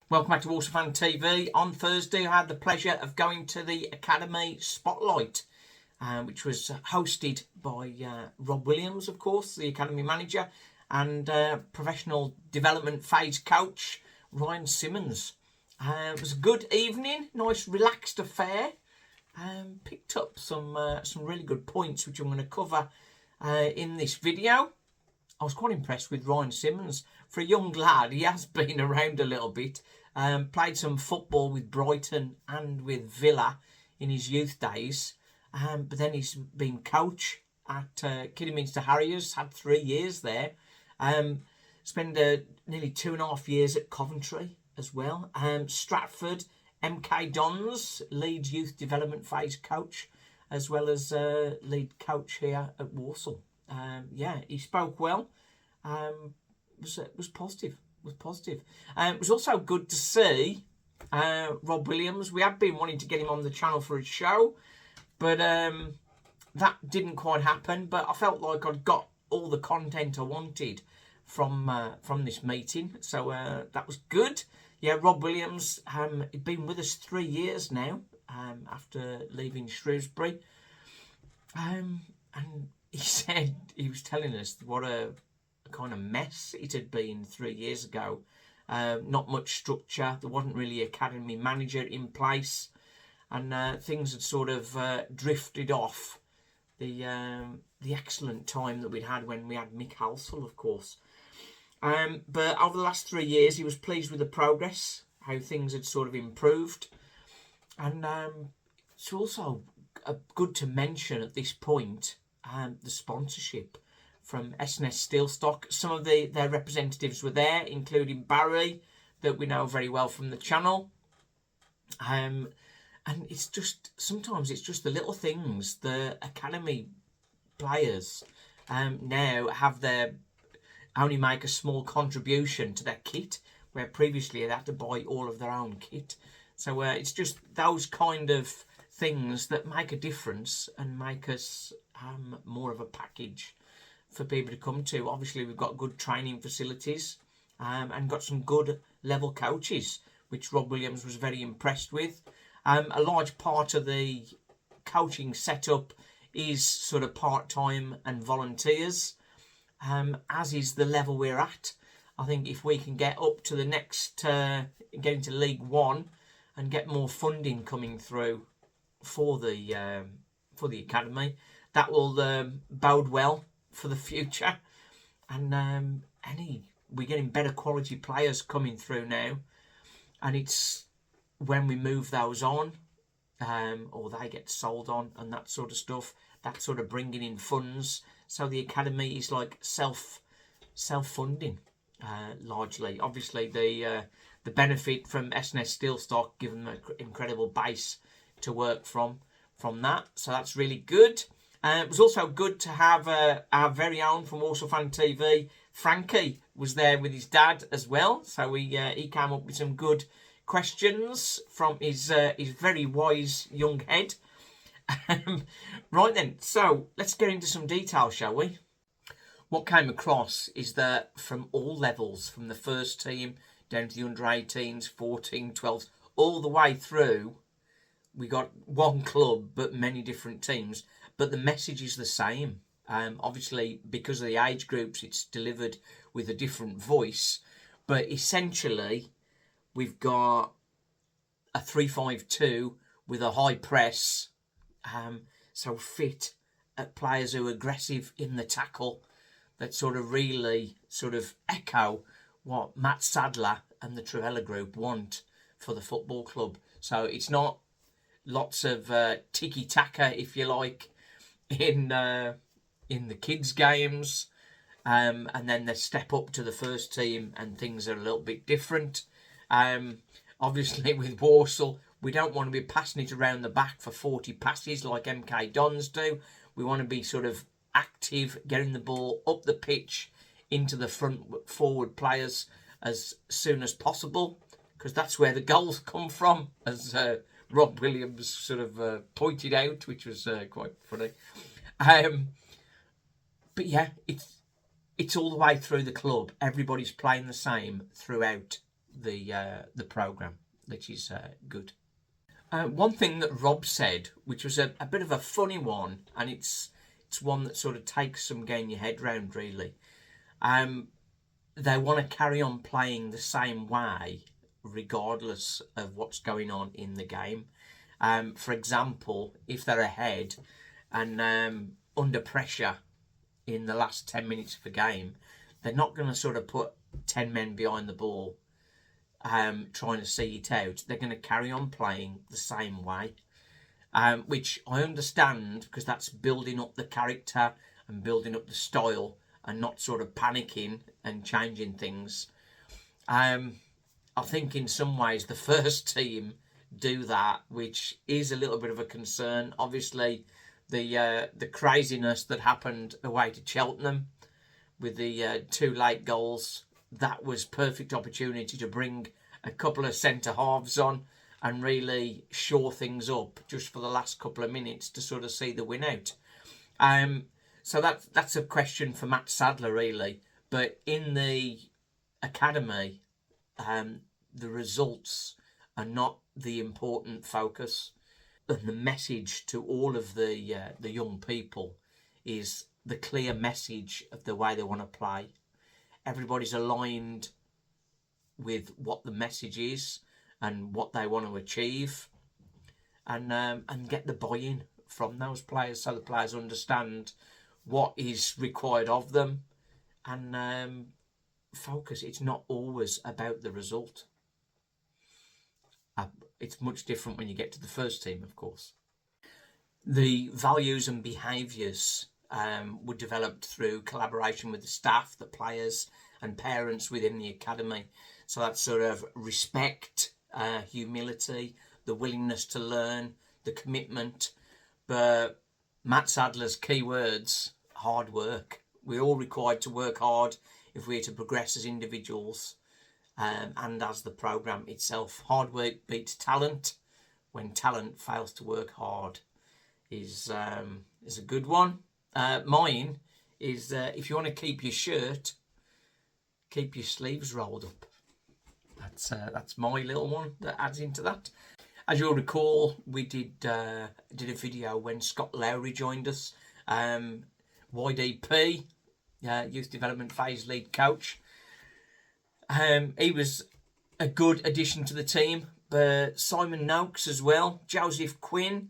Welcome back to Walsall Fan TV. On Thursday, I had the pleasure of going to the Academy Spotlight, which was hosted by Rob Williams, of course, the Academy manager, and professional development phase coach Ryan Simmons. It was a good evening, nice relaxed affair. Picked up some really good points, which I'm going to cover in this video. I was quite impressed with Ryan Simmons. For a young lad, he has been around a little bit. Played some football with Brighton and with Villa in his youth days. But then he's been coach at Kidderminster Harriers, had 3 years there. Spent nearly 2.5 years at Coventry as well. Stratford, MK Dons, Leeds Youth Development Phase coach, as well as lead coach here at Walsall. He spoke well. Was positive. It was also good to see Rob Williams. We had been wanting to get him on the channel for his show, but that didn't quite happen. But I felt like I'd got all the content I wanted from this meeting, so that was good. Yeah, Rob Williams, he'd been with us 3 years now after leaving Shrewsbury, and he was telling us what a kind of mess it had been 3 years ago. Not much structure. There wasn't really an academy manager in place, and things had sort of drifted off the excellent time that we'd had when we had Mick Walsall, of course. But over the last 3 years, he was pleased with the progress, how things had sort of improved, and it's also good to mention at this point the sponsorship from S&S Steelstock. Some of their representatives were there, including Barry, that we know very well from the channel. And it's just, sometimes it's just the little things. The academy players now have only make a small contribution to their kit, where previously they had to buy all of their own kit. So it's just those kind of things that make a difference and make us more of a package for people to come to. Obviously, we've got good training facilities and got some good level coaches, which Rob Williams was very impressed with. A large part of the coaching setup is sort of part-time and volunteers, as is the level we're at. I think if we can get up to the next, get into League One and get more funding coming through for the academy, that will bode well for the future. And we're getting better quality players coming through now, and it's when we move those on, or they get sold on and that sort of stuff, that sort of bringing in funds. So the academy is like self-funding largely. Obviously the benefit from S&S Steelstock, given the incredible base to work from that, so that's really good. It was also good to have our very own from Walsall Fan TV, Frankie, was there with his dad as well. So he came up with some good questions from his very wise young head. Right then, so let's get into some detail, shall we? What came across is that from all levels, from the first team down to the under-18s, 14, 12s, all the way through, we got one club but many different teams. But the message is the same. Obviously, because of the age groups, it's delivered with a different voice. But essentially, we've got a 3-5-2 with a high press. So fit at players who are aggressive in the tackle, that sort of really sort of echo what Matt Sadler and the Travella Group want for the football club. So it's not lots of tiki-taka, if you like, in the kids' games, and then they step up to the first team and things are a little bit different. Obviously, with Walsall, we don't want to be passing it around the back for 40 passes like MK Dons do. We want to be sort of active, getting the ball up the pitch into the forward players as soon as possible, because that's where the goals come from, as Rob Williams sort of pointed out, which was quite funny. But yeah, it's all the way through the club. Everybody's playing the same throughout the program, which is good. One thing that Rob said, which was a bit of a funny one, and it's one that sort of takes some getting your head round, really. They want to carry on playing the same way regardless of what's going on in the game. For example, if they're ahead and under pressure in the last 10 minutes of a game, they're not going to sort of put 10 men behind the ball trying to see it out. They're going to carry on playing the same way, which I understand, because that's building up the character and building up the style and not sort of panicking and changing things. I think in some ways the first team do that, which is a little bit of a concern. Obviously, the craziness that happened away to Cheltenham with the 2 late goals, that was perfect opportunity to bring a couple of centre halves on and really shore things up just for the last couple of minutes to sort of see the win out. So that's a question for Matt Sadler, really. But in the academy, the results are not the important focus. And the message to all of the young people is the clear message of the way they want to play. Everybody's aligned with what the message is and what they want to achieve, and get the buy-in from those players, so the players understand what is required of them, and focus. It's not always about the result. It's much different when you get to the first team, of course. The values and behaviours were developed through collaboration with the staff, the players and parents within the academy. So that's sort of respect, humility, the willingness to learn, the commitment. But Matt Sadler's key words: hard work. We're all required to work hard if we're to progress as individuals and as the programme itself. Hard work beats talent when talent fails to work hard is a good one. Mine is if you want to keep your shirt, keep your sleeves rolled up. That's my little one that adds into that. As you'll recall, we did a video when Scott Lowry joined us, YDP, Youth Development Phase Lead Coach. He was a good addition to the team. But Simon Noakes as well, Joseph Quinn,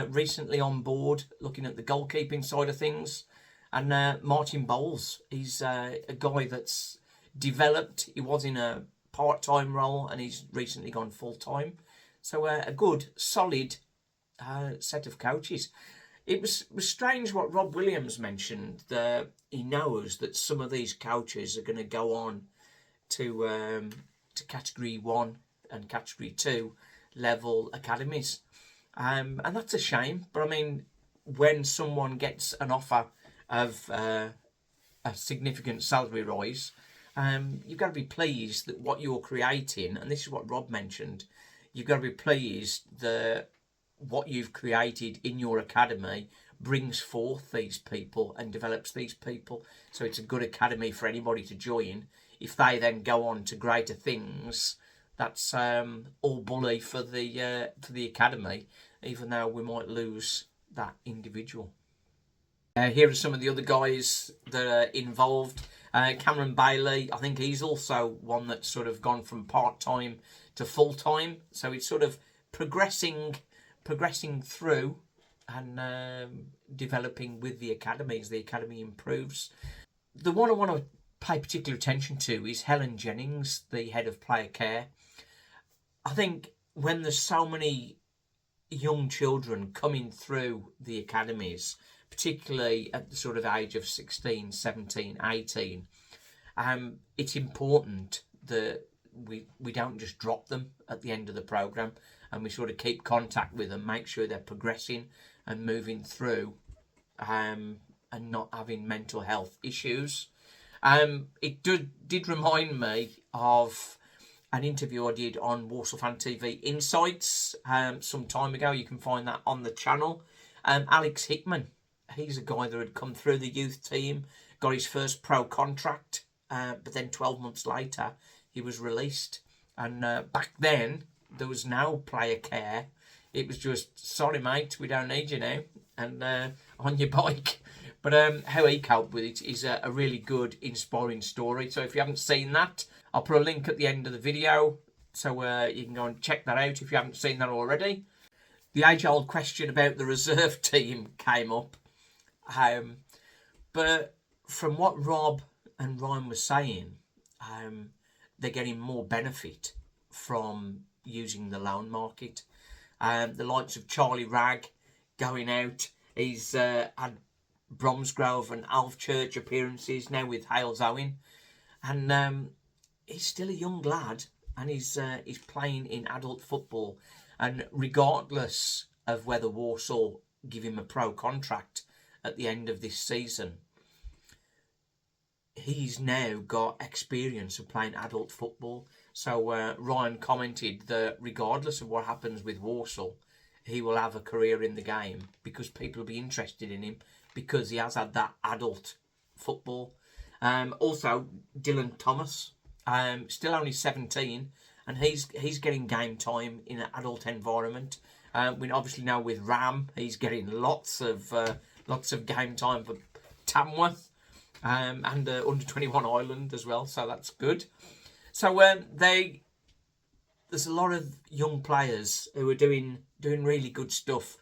recently on board, looking at the goalkeeping side of things, and Martin Bowles. He's a guy that's developed. He was in a part-time role and he's recently gone full-time. So a good, solid set of coaches. It was strange what Rob Williams mentioned. He knows that some of these coaches are going to go on to Category 1 and Category 2 level academies. And that's a shame. But I mean, when someone gets an offer of a significant salary rise, you've got to be pleased that what you're creating, and this is what Rob mentioned, you've got to be pleased that what you've created in your academy brings forth these people and develops these people. So it's a good academy for anybody to join. If they then go on to greater things, that's all bully for the academy, even though we might lose that individual. Here are some of the other guys that are involved. Cameron Bailey, I think he's also one that's sort of gone from part-time to full-time. So it's sort of progressing through and developing with the academy as the academy improves. The one I want to pay particular attention to is Helen Jennings, the head of player care. I think when there's so many young children coming through the academies, particularly at the sort of age of 16, 17, 18, it's important that we don't just drop them at the end of the programme, and we sort of keep contact with them, make sure they're progressing and moving through and not having mental health issues. It did remind me of an interview I did on Walsall Fan TV Insights some time ago. You can find that on the channel. Alex Hickman, he's a guy that had come through the youth team, got his first pro contract, but then 12 months later he was released. And back then, there was no player care. It was just, sorry, mate, we don't need you now, and on your bike. But how he coped with it is a really good, inspiring story. So if you haven't seen that, I'll put a link at the end of the video, so you can go and check that out if you haven't seen that already. The age-old question about the reserve team came up. But from what Rob and Ryan were saying, they're getting more benefit from using the loan market. The likes of Charlie Ragg going out. He's had Bromsgrove and Alvechurch appearances now with Hales Owen. And he's still a young lad, and he's playing in adult football. And regardless of whether Walsall give him a pro contract at the end of this season, he's now got experience of playing adult football. So Ryan commented that regardless of what happens with Walsall, he will have a career in the game because people will be interested in him because he has had that adult football. Also, Dylan Thomas, still only 17, and he's getting game time in an adult environment. We obviously know with Ram, he's getting lots of game time for Tamworth. And under 21 Ireland as well, so that's good. So there's a lot of young players who are doing really good stuff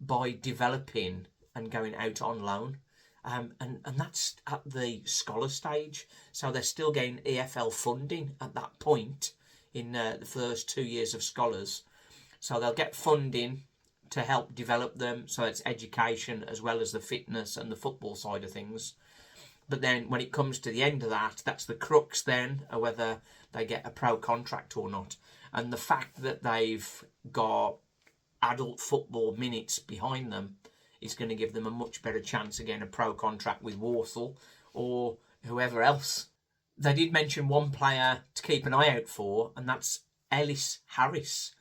by developing and going out on loan, and that's at the scholar stage. So they're still getting EFL funding at that point in the first 2 years of scholars. So they'll get funding to help develop them. So it's education as well as the fitness and the football side of things. But then when it comes to the end of that, that's the crux then, of whether they get a pro contract or not. And the fact that they've got adult football minutes behind them is going to give them a much better chance of getting a pro contract with Walsall or whoever else. They did mention one player to keep an eye out for, and that's Ellis Harris.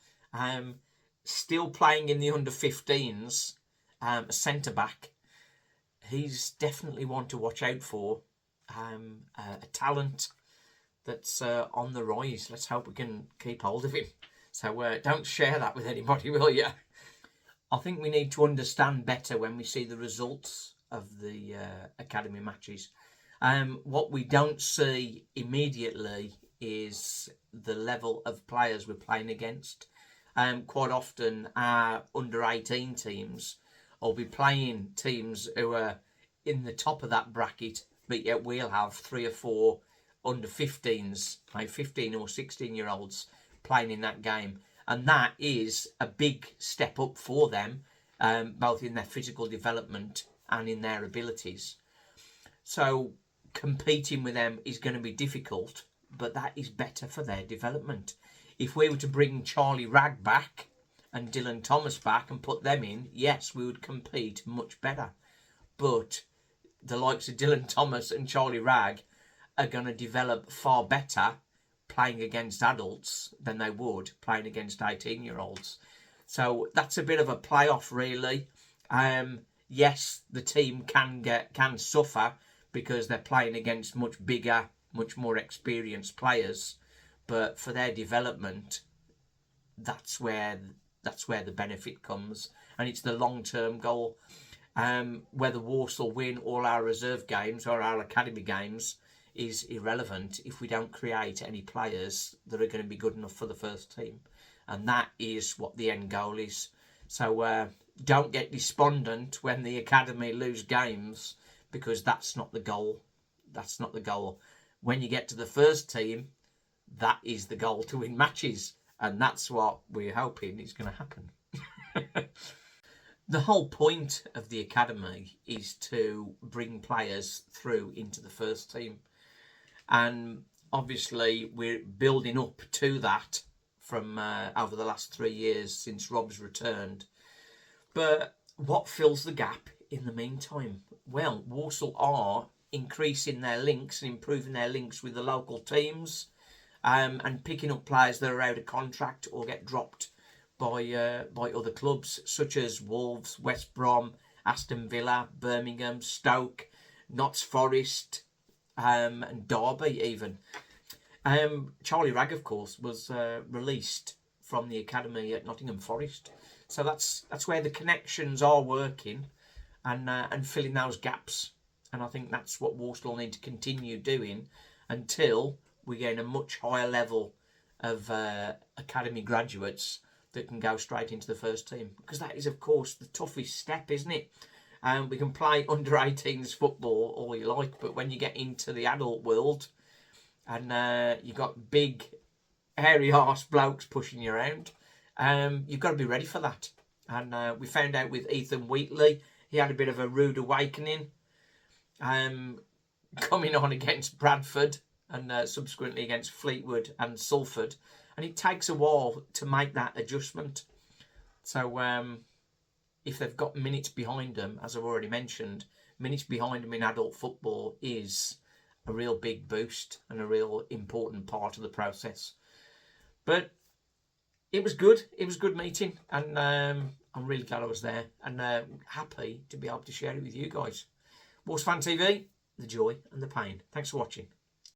Still playing in the under-15s, a centre-back. He's definitely one to watch out for. A talent that's on the rise. Let's hope we can keep hold of him. So don't share that with anybody, will you? I think we need to understand better when we see the results of the academy matches. What we don't see immediately is the level of players we're playing against. Quite often our under-18 teams will be playing teams who are in the top of that bracket, but yet we'll have 3 or 4 under-15s, like 15 or 16-year-olds playing in that game. And that is a big step up for them, both in their physical development and in their abilities. So competing with them is going to be difficult, but that is better for their development. If we were to bring Charlie Ragg back and Dylan Thomas back and put them in, yes, we would compete much better. But the likes of Dylan Thomas and Charlie Ragg are going to develop far better playing against adults than they would playing against 18-year-olds. So that's a bit of a playoff, really. Yes, the team can suffer because they're playing against much bigger, much more experienced players. But for their development, that's where the benefit comes, and it's the long-term goal. Whether Walsall win all our reserve games or our academy games is irrelevant if we don't create any players that are going to be good enough for the first team, and that is what the end goal is. So don't get despondent when the academy lose games, because that's not the goal. That's not the goal. When you get to the first team, that is the goal, to win matches. And that's what we're hoping is going to happen. The whole point of the academy is to bring players through into the first team. And obviously we're building up to that from over the last 3 years since Rob's returned. But what fills the gap in the meantime? Well, Walsall are increasing their links and improving their links with the local teams, and picking up players that are out of contract or get dropped by other clubs such as Wolves, West Brom, Aston Villa, Birmingham, Stoke, Notts Forest, and Derby even. Charlie Ragg, of course, was released from the academy at Nottingham Forest. So that's where the connections are working and filling those gaps. And I think that's what Walsall need to continue doing until we gain a much higher level of academy graduates that can go straight into the first team. Because that is, of course, the toughest step, isn't it? We can play under 18s football all you like, but when you get into the adult world and you've got big, hairy arse blokes pushing you around, you've got to be ready for that. And we found out with Ethan Wheatley, he had a bit of a rude awakening coming on against Bradford and subsequently against Fleetwood and Salford. And it takes a while to make that adjustment. So if they've got minutes behind them, as I've already mentioned, minutes behind them in adult football is a real big boost and a real important part of the process. But it was good. It was a good meeting, and I'm really glad I was there and happy to be able to share it with you guys. Wolves Fan TV, the joy and the pain. Thanks for watching.